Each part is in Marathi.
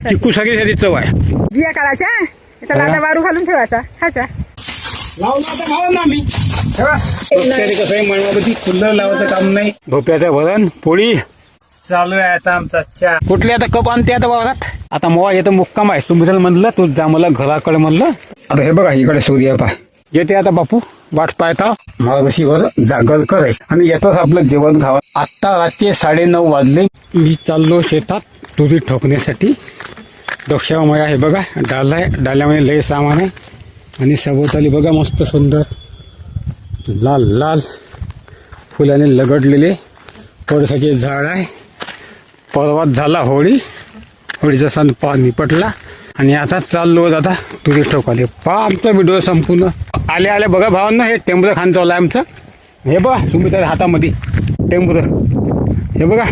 चिक्कू सगळी चव आहे. बिया काढायच्या, याचा लाटा वारू घालून ठेवायचा, खायचा. कसं आहे मळणामध्ये फुलं लावायचं काम नाही. भोप्याचं भरण पोळी चालू आहे आता आमचा चहा. कुठले आता कप आणते आता वावरात. आता मोवा येतं मुक्काम आहे. तुम्ही त्याला म्हणलं तू जा मला घराकडे म्हणलं. आता हे बघा इकडे सूर्य पाय येते. आता बापू वाट पाहता माळवशीवर जागर करायचं आणि येतच आपलं जेवण खावा. आता रात्री 9:30 वाजले. मी चाललो शेतात तुरी ठोकण्यासाठी. दक्षामय आहे बघा, डाल आहे, डाल्यामध्ये लय सामान आहे आणि सभोवताली बघा मस्त सुंदर लाल लाल फुलाने लगडलेले पळसाचे झाड आहे. परवात झाला होळी, होळीचा सण निपटला आणि आता चाललो आता तुरी ठोकाले. पहा आमचा व्हिडिओ संपूर्ण आले आले बघा भावांना. हे टेंबरं खान चालू आहे आमचं. हे बघा तुम्ही त्या हातामध्ये टेंबरं, हे बघा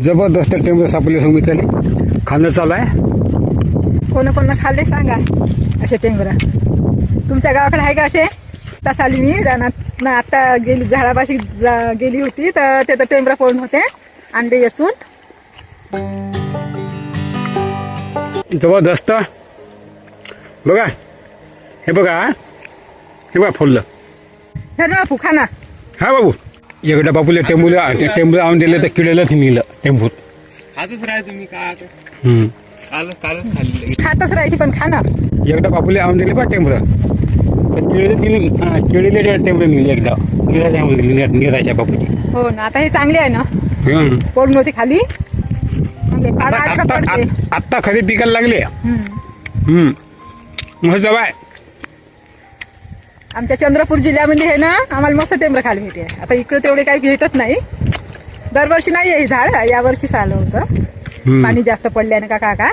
जबरदस्त टेंबरं सापडले. तुम्ही त्याला खाणं चालू आहे. कोण कोण खाल्ले सांगा असे टेंगरा. तुमच्या गावाकडे आहे का असे? तसा आली मी रानात ना, आता गेली झाडापाशी गेली होती तर ते टेंबरा पडून होते अंडे येचून. जबरदस्त बघा. हे बघा, हे बघा फुललं. धर बापू खाना. हा बाबू एकडा बापूला टेंबूला आणून दिलं तर किडेलाच मिळलं टेंबूत. खातच राहा तुम्ही काय आता. कालच खाल्ली. खातच राहायची पण खाना. एकदा बापूला आणून दिले बा टेंबूला तर किडीले टेंबूला मिळले. एकदा किडा निरायच्या बापूची. हो ना, आता हे चांगले आहे ना. पडून होती खाली. पाडा आली का पडते. आत्ता खरी पिकायला लागले. मस्त बाय. आमच्या चंद्रपूर जिल्ह्यामध्ये हे ना आम्हाला मस्त टेंबरं खायला भेटे. आता इकडे तेवढे काही भेटत नाही. दरवर्षी नाही आहे हे झाड, यावर्षीच आलं होतं पाणी जास्त पडल्याने का काका.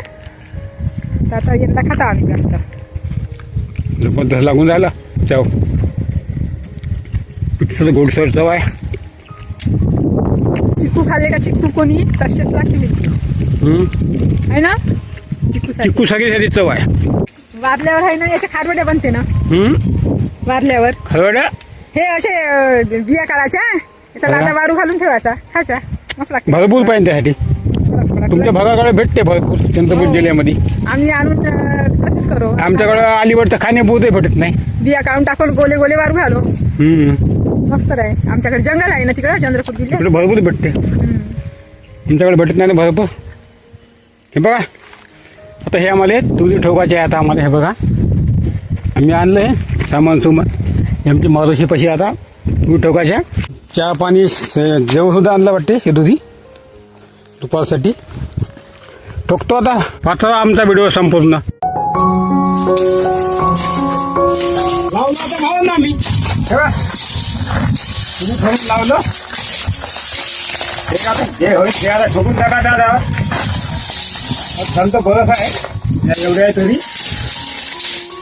तर आता यंदा खाता आम्ही जास्त. जबरदस्त लागून राहिला चव. पिठलं गोडसर चव आहे. चिक्कू खाल्ले का? चिक्कू कोणी तसेच लागते मिरची आहे ना. चिक्कू सगळी चव आहे. वारल्यावर आहे ना याचे खारवड्या बनते ना. वारल्यावर खरवड्या हे असे बिया काढायच्या, याचा लाटा वारू घालून ठेवायचा, खायचा. मस्त लागते. भरपूर पाहिजे त्यासाठी. तुमच्या भागाकडे भेटते भरपूर चंद्रपूर जिल्ह्यामध्ये. आम्ही आणून तसेच करू. आमच्याकडे अलीवर तर खाण्यापुरते भेटत नाही. बिया काढून टाकून गोले गोले वारू घालो. मस्त आहे. आमच्याकडे जंगल आहे ना तिकडे चंद्रपूर जिल्ह्यात. इकडे भरपूर भेटते. आमच्याकडे भेटत नाही ना भरपूर. हे बघा आता हे आम्हाला तुरी ठोकायचे आहे. आता आम्हाला हे बघा आम्ही आणलं आहे सामान सुमान. आमची मारुशीपाशी आता तुरी ठोकायच्या. चहा पाणी जेवण सुद्धा आणलं वाटते हे दुधी दुपारसाठी. ठोकतो आता. पाहतो आमचा व्हिडिओ संपूर्ण. लावलं आम्ही लावलं. जे होईल ते आता ठोकून टाका. दादा संत बरंच आहे. एवढे आहे तरी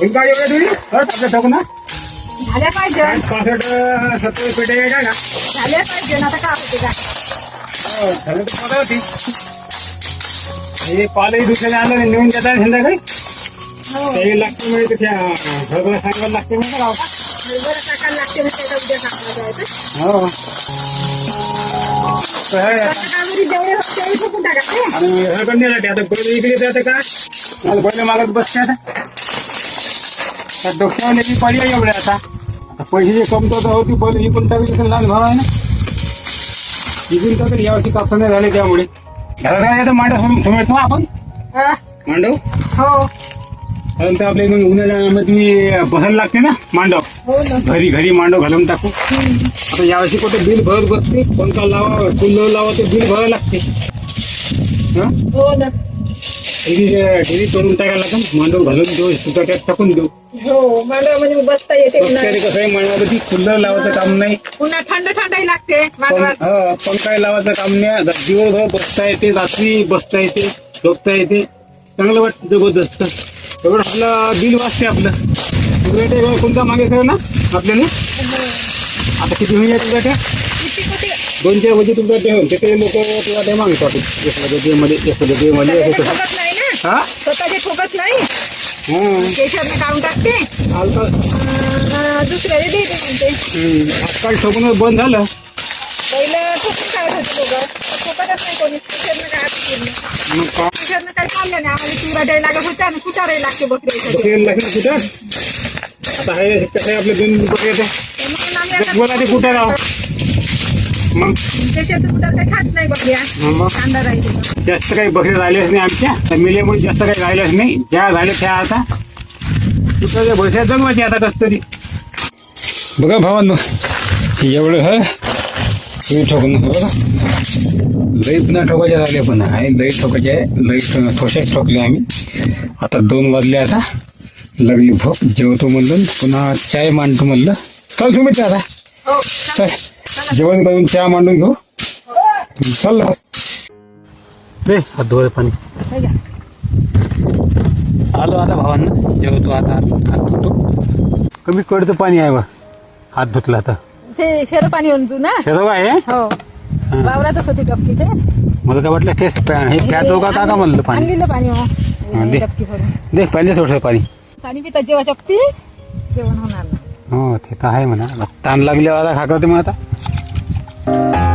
एक गाडी एवढ्या तरी आपल्या ठोकू ना. झाल्या पाहिजे. 65-70 पेटे आहे का. झाल्या पाहिजे ना. आता का होते का झालं तर पता होती. हे पालही दुसऱ्याने आणलं नेऊन देतात संध्याकाळी. त्याही लागते म्हणजे त्या घरभर सांगायला लागते म्हणजे राव का. बरं टाकायला लागते ना. त्याला उद्या टाकायला जायचं. हो जेवढे होते तेवढे ठोकून टाकायचे. आणि हे पण नाही आता पहिले इकडे येते का. मला पहिले मागत बसते. आता त्या डोक्यावर पर्याय एवढे. आता पैसे जे कमतो होती पहिले इकून टाकली लहान भाव आहे ना. इकून टाकत यावर्षी कापसा नाही झाले त्यामुळे. घरात मांडव ठेवतो आपण. मांडव हो त्यानंतर आपल्या इकडून उन्हाळ्यामध्ये बसायला लागते ना मांडव. घरी घरी मांडव घालून टाकू. आता यावर्षी कुठे बिल भरत बसते. कोणता लावा फुलं लावा ते बिल भरावं लागते. हो ना. ढेरी तोडून टाकायला लागेल. मांडव घालून देऊ सुताट्यात टाकून देऊ. हो मांडव म्हणजे बसता येते. कसं आहे मळणामध्ये फुलं लावायचं काम नाही. पुन्हा थंड थंडही लागते मांडवात. पंखाही लावायचं काम नाही. दिवसभर बसता येते, रात्री बसता येते, झोपता येते. चांगलं वाटतं जबरदस्त. एवढं आपलं बिल वाचते. आपलं कोणता मागे कर ना आपल्याला. आता किती होईल तुझ्या त्या 2-4 म्हणजे तुमच्या ठेवून ते लोक तुला ते मागतो. हा स्वतःचे ठोकत नाही. केशरने काढून टाकते. दुसऱ्याला देते म्हणते. आजकाल ठोकून बंद झालं. पहिलं ठोकून काढत होते लोक. ठोकतच नाही कोणी. केशरने काढत पूर्ण मग का त्याच्यातनं काही चाललं नाही आम्हाला चुरा द्यायला लागत होत्या आणि कुटाराही लागते बकऱ्याच्या बकरी लागेल कुठं आता हे कसं आहे आपले 2 बकरी येते म्हणून आम्ही आता बोला ते कुठं राव मग त्याच्यात कुटार काही खात नाही बकऱ्या मग कांदा राहिली जास्त काही बकरी राहिल्याच नाही आमच्या तर मेल्यामुळे जास्त काही राहिल्याच नाही ज्या झाल्या त्या आता कुठं भरशात जगवायचे आता कसं तरी बघा भावांनो एवढं ह तुम्ही ठोकून बघा लई पुन्हा ठोकायच्या झाले पुन्हा आहे लई ठोकायचे आहे लई थोड्याच ठोकले आम्ही आता 2 वाजले आता लागली भूक जेवतो म्हणलं पुन्हा चाय मांडतो म्हणलं चल तुम्ही आता हो चल जेवण करून चहा मांडून घेऊ चल दे हात धुवाय पाणी हे घ्या. आलो आता भावांना जेवतो आता हात धुतो कमी कडतं पाणी आहे बा हात धुतला आता ते शेर पाणी आणजू ना शेरव आहे हो वावरातच होती डबकी ते मला काय वाटलं तेच हे प्याचो का का म्हणलं पाणी आणलेलं पाणी हो हा, दे. डबकी भरून दे पाहिजे थोडंसं पाणी पाणी पितात जेव्हा चकती जेवण होणार नाही हो ते तर आहे म्हणा ताण लागल्यावर आता खाकवते मग आता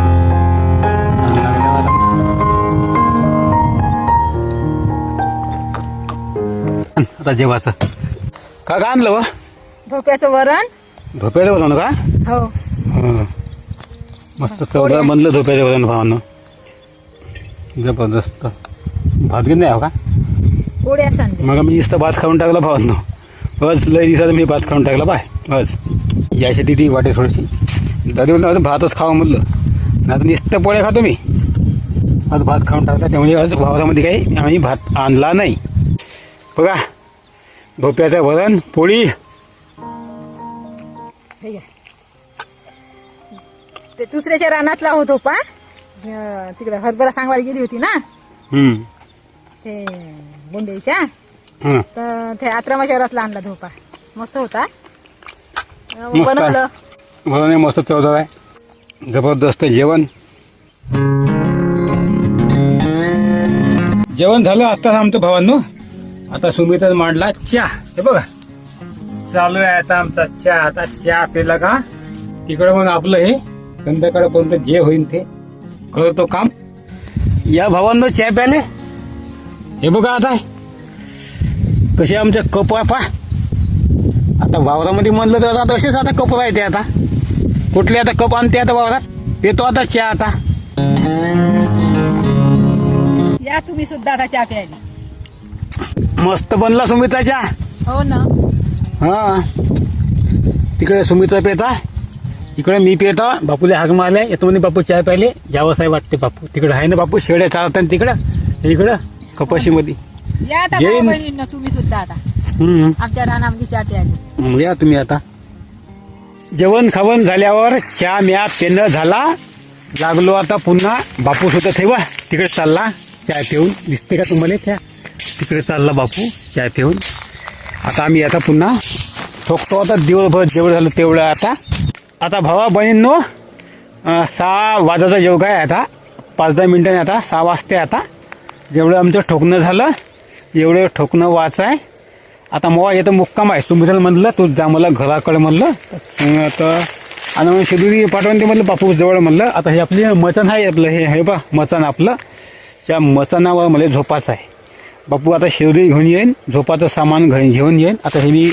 ताण लागल्यावर आता जेवायचं का का आणलं व भोप्याचं वरण झोपायला बोलावलं का हो हं. मस्त चौदा बनलं झोपायचं वरण भावानं जबरदस्त भात घेऊन नाही हो का पोळ्या सांडल्या मग मी नुसतं भात खाऊन टाकला भावांनो बस लय दिवसाचं मी भात खाऊन टाकला बाय बस यासाठी ती वाटे थोडीशी दादी म्हणलं भातच खावं म्हणलं नाही आता नुसतं पोळ्या खातो मी आज भात खाऊन टाकला त्यामुळे आज वावरामध्ये काही आम्ही भात आणला नाही बघा भोप्याचं वरण पोळी हे घ्या. ते दुसऱ्याच्या रानातला होतो पा तिकडे हरभरा सांगवायला गेली होती ना ते बोंडेच्या हं तर ते आत्रामाच्या वरातला आणला धोपा मस्त होता मस्त बनवलं वरण मस्त चवदार आहे जबरदस्त जेवण जेवण झालं आत्ताच आमचं भावांनो आता सुमितच मांडला चहा हे बघा चालू आहे आता आमचा चहा आता चहा पेला का तिकडं मग आपलं हे संध्याकाळपर्यंत जे होईल ते करतो काम या भावांनो चहा प्याले हे बघा आता कसे आमचे कप आहे पा आता वावरामध्ये म्हणलं तर आता असेच आता कप राहते आता कुठले आता कप आणते आता वावरात पेतो आता चहा आता या तुम्ही सुद्धा आता चहा प्यायला मस्त बनला सुमित्रा चहा हो ना हा तिकडे सुमित्रा पेता इकडे मी पेता बापूले हाक मारले येतो म्हणे बापू चहा प्यायले यावंच आहे वाटते बापू तिकडे आहे ना बापू शेळ्या चालतात तिकडं इकडं कपाशीमध्ये या आता येईन. भाऊ बहिणींनो तुम्ही सुद्धा आता हम्म. आमच्या रानामध्ये चहा प्यायला या तुम्ही आता जेवण खावण झाल्यावर चहा म्या पेनं झाला लागलो आता पुन्हा बापू सुद्धा ठेवा तिकडे चालला चहा पिऊन दिसते का तुम्हाला त्या तिकडे चालला बापू चहा पिऊन आता आम्ही आता पुन्हा ठोकतो आता दिवसभर जेवढं झालं तेवढं आता भावा बहिणींनो 6 वाजाचा योग आहे आता 5-10 मिनिटांनी आता 6 वाजते आता जेवढं आमचं ठोकणं झालं एवढं ठोकणं वाच आहे आता मग येतं मुक्काम आहे तुम्ही त्याला म्हणलं तू जा मला घराकडे म्हणलं तर आणि मग शेदुरी पाठवून ते म्हणलं बापू जवळ म्हणलं आता हे आपली मचण आहे आपलं हे बा मचण आपलं त्या मचणावर मला झोपाचं आहे बापू आता शेवरी घेऊन येईन झोपाचं सामान घेऊन येईन आता हे मी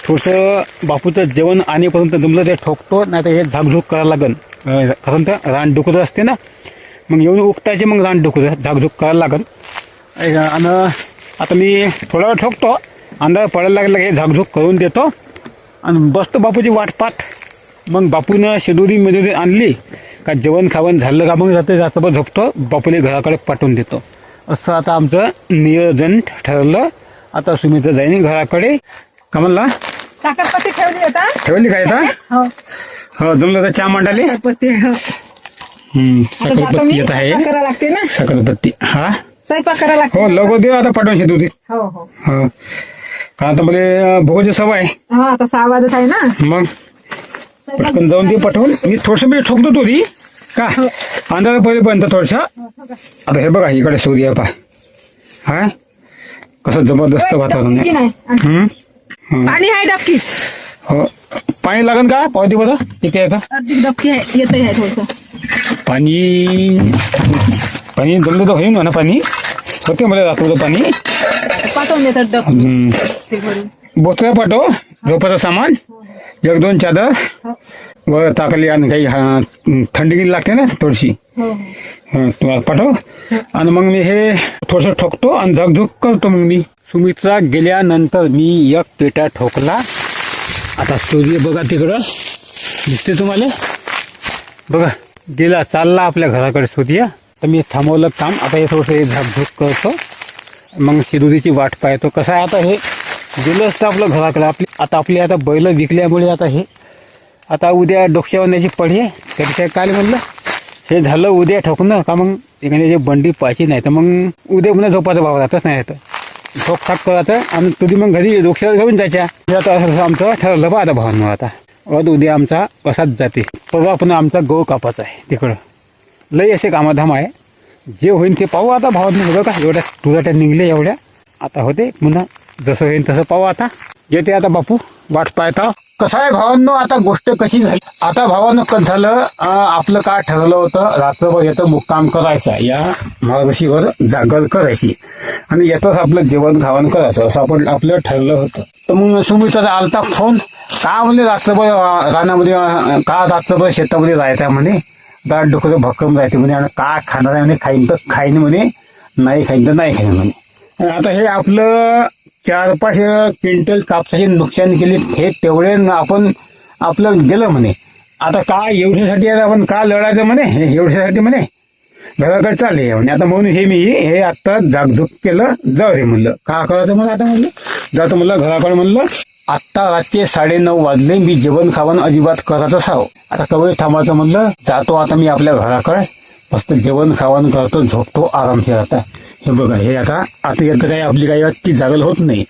थोडंसं बापूचं जेवण आणेपर्यंत जमलं ते ठोकतो नाही तर हे झाकझूक करायला लागन कारण तर रानडुकरं असते ना मग येऊन उकटायचे मग रानडुकरं झाकझूक करायला लागन आणि आता मी थोडा वेळ ठोकतो अंदाज पडायला लागला हे झाकझूक करून देतो आणि बसतो बापूची वाट पाहत मग बापूनं शेदुरी आणली का जेवण खावण झालं का मग जातं झोपतो बापूला घराकडे पाठवून देतो असं आता आमचं नियोजन ठरलं आता सुमित्रा जाईन घराकडे का म्हणला साखरपत्ती ठेवली होता ठेवली काय आता हो हो जमलं तर चहा मांडाली साखरपत्ती हो. साखरपत्ती येत आहे स्वयंपाक करावं लागते ना साखरपत्ती हा स्वयंपाक करावं लागते हो लवकर देऊ आता पाठवून शेदुरी हो हो हो कारण आता मला भोगाची सवय आहे हो आता 6 वाजत आहे ना मग पटकन जाऊन दे पाठवून मी थोडस मी ठोकतो तुरी का अंदाज पहिलेपर्यंत थोडसा आता हे बघा इकडे सूर्य पा हा कसं जबरदस्त वातावरण डबकी आहे नाही पाणी आहे डबकी हो पाणी लागन का पावती बघा किती आहे का अर्धी डबकी आहे येत आहे थोडस पाणी पाणी जमलं तर होईन म्हणा, पाणी होते मला रात्रभर पाणी. पाठवून देतात डब हम्म. ते भरून. बोथऱ्या पाठव, झोपाचं सामान, एक दोन चादर हो वर टाकली आणि काही थंडी लागते ना थोडीशी, हो तुम्हाला पाठव. आणि मग मी हे थोडंसं ठोकतो आणि झाकझूक करतो. मग मी सुमित्रा गेल्यानंतर मी एक पेटा ठोकला. आता सूर्य बघा तिकडं दिसते तुम्हाला, बघा गेला चालला आपल्या घराकडे सूर्य. तर मी थांबवलं काम. आता हे थोडंसं हे झाकझूक करतो, मग शिदुरीची वाट पाहतो. कसं आहे आता हे गेलं असतं आपलं घराकडे. आपली आता बैल विकल्यामुळे आता हे आता उद्या डोक्यावरण्याची पडी आहे. त्यापेक्षा काय म्हणलं हे झालं उद्या ठोकणं का मग एखाद्याची बंडी पाहायची नाही, तर मग उद्या पुन्हा झोपाचा भाव राहतच नाही. तर झोप ठाक करायचं आणि तुम्ही मग घरी डोक्यावर घेऊन जायच्या. आता असं आमचं ठरलं बा आता भावांना. आता उद्या आमचा असाच जाते. परवा पुन्हा आमचा गहू कापाचा आहे तिकडं. लई असे कामाधाम आहे, जे होईल ते पाहू आता भावांना. बघा का एवढ्या तुझ्या निघले एवढ्या, आता होते पुन्हा जसं होईल तसं पाहू. आता येते आता बापू वाट पाहता. कसं आहे भावांनो, आता गोष्ट कशी झाली. आता भावांनो कसं झालं, आपलं काय ठरलं होतं रात्रभर येतं मुक्काम करायचा, या महाबशीवर जागर करायची आणि येतच आपलं जेवण खावण करायचं असं आपण आपलं ठरलं होतं. तर मग सुमित्राचा आलता फोन, का म्हणजे रात्रभर रानामध्ये का रात्रभर शेतामध्ये जायचं म्हणे, दाट डुकरं भक्कम जायचे म्हणे, आणि का खाणार आहे म्हणे, खाईन तर खाईन म्हणे, नाही खाईन तर नाही खाईन म्हणे. आता हे आपलं 4-5 क्विंटल कापसाचे नुकसान केले, हे तेवढे आपण आपलं गेलं म्हणे. आता काय एवढ्यासाठी आपण का लढायचं म्हणे, हे एवढ्यासाठी म्हणे घराकडे चालले म्हणे. आता म्हणून हे मी हे आता जागझूक केलं, जाऊ रे म्हणलं. का करायचं मला आता म्हणलं, जातो म्हणलं घराकडे म्हणलं. आत्ता रातचे 9:30 वाजले, मी जेवण खावण अजिबात करत असावं. आता कवळे थांबायचं म्हणलं, जातो आता मी आपल्या घराकडे, मस्त जेवण खावण करतो, झोपतो आरामशीर. आता हे बघा हे आता येतं काही आपली काही आजची जागल होत नाही.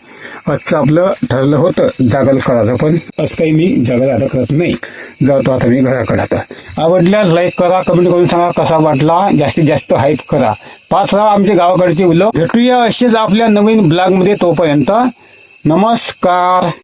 आजचं आपलं ठरलं होतं जागल करायचं, पण असं काही मी जागल आता करत नाही. जातो आता मी घराकडे. आता आवडल्यास लाईक करा, कमेंट करून सांगा कसा वाटला, जास्तीत जास्त हाईप करा. 5 राहा आमच्या गावाकडचे व्हिडिओ. भेटूया असेच आपल्या नवीन ब्लॉगमध्ये. तोपर्यंत नमस्कार.